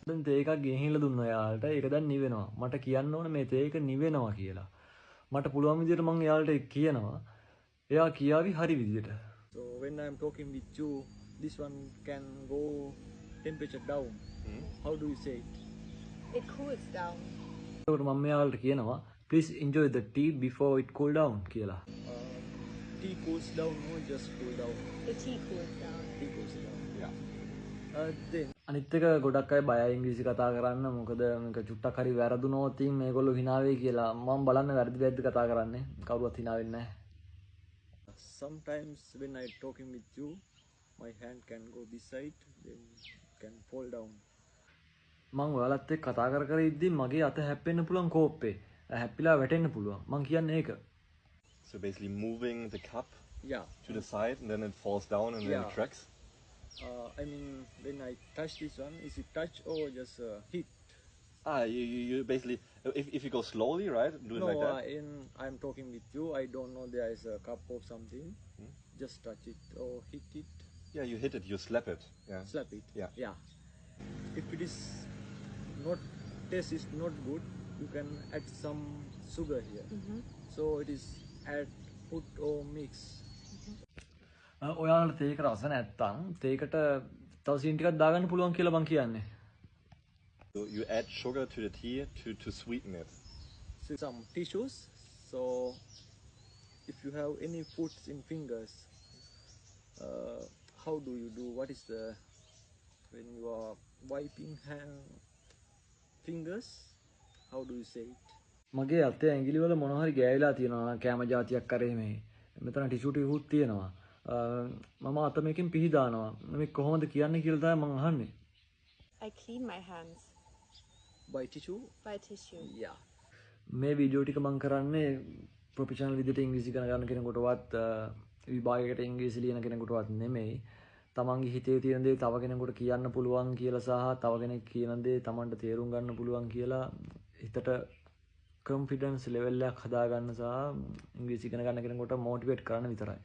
දැන් තේ එකක් ගෙහිලා දුන්නා යාළුවට. ඒක දැන් නිවෙනවා. මට කියන්න ඕනේ මේ තේ එක නිවෙනවා කියලා. මට පුළුවන් විදිහට මම යාළුවට ඒක කියනවා. එයා කියාවි හරි විදිහට. So when I'm talking with you, this one can go temperature down. How do you say it? It cools down. ඒකට මම යාළුවට කියනවා please enjoy the tea before it cool down කියලා. Tea cools down or just cool down? The tea cools down. Tea cools down. Yeah. Then අනිත් එක ගොඩක් අය බයයි ඉංග්‍රීසි කතා කරන්න. මොකද මේක චුට්ටක් හරි වැරදුනොත් මේගොල්ලෝ hina වෙයි කියලා. මම බලන්න වැරදි කතා කරන්නේ. කවුරුවත් hina වෙන්නේ නැහැ. Sometimes when I talking with you, my hand can go this side, then can fall down. මම ඔයාලත් එක්ක කතා කර ඉද්දි මගේ අත හැප්පෙන්න පුළුවන් කෝප්පේ. හැප්පිලා වැටෙන්න පුළුවන්. මම කියන්නේ ඒක. So basically moving the cup Yeah. to the side and then it falls down and then it cracks? I mean, when I touch this one, is it touch or just hit? You basically, if you go slowly, right? Do it No, like that? I'm talking with you. I don't know there is a cup or something. Just touch it or hit it. Yeah, you hit it, you slap it. Yeah. Slap it. Yeah. Yeah. If it is not, taste is not good, you can add some sugar here. So it is add, put or mix. ඔයාලට තේක රස නැත්තම් තේකට තව සීනි ටිකක් දාගන්න පුළුවන් කියලා මං කියන්නේ. So you add sugar to the tea to sweeten it. Some tissues. So if you have any foods in fingers, how do you do? What is the when you are wiping fingers? How do you say it? මගේ අතේ ඇඟිලි වල මොනවා හරි ගෑවිලා තියෙනවා කැම જાතියක් කරේ මේ. මෙතන ටිෂු ටිකුත් තියෙනවා. මම අත මේකෙන් පිහදානවා. මේ කොහොමද කියන්නේ කියලා තමයි මම අහන්නේ. I clean my hands. By tissue? By tissue. Yeah. මේ වීඩියෝ ටික මම කරන්නේ ප්‍රොෆෙෂනල් විදිහට ඉංග්‍රීසි ඉගෙන ගන්න කෙනෙකුටවත් විභාගයකට ඉංග්‍රීසි ලියන කෙනෙකුටවත් නෙමෙයි. තමන්ගේ හිතේ තියෙන දේ තව කෙනෙකුට කියන්න පුළුවන් කියලා සහ තව කෙනෙක් කියන දේ තමන්ට තේරුම් ගන්න පුළුවන් කියලා හිතට confidence level එකක් හදා ගන්න සහ ඉංග්‍රීසි ඉගෙන ගන්න කෙනෙකුට motivate කරන්න විතරයි.